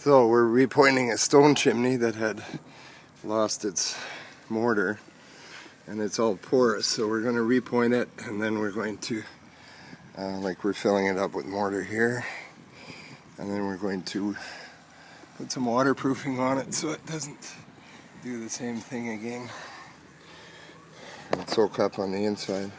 So we're repointing a stone chimney that had lost its mortar, and it's all porous, so we're going to repoint it, and then we're going to like we're filling it up with mortar here, and then we're going to put some waterproofing on it so it doesn't do the same thing again and soak up on the inside.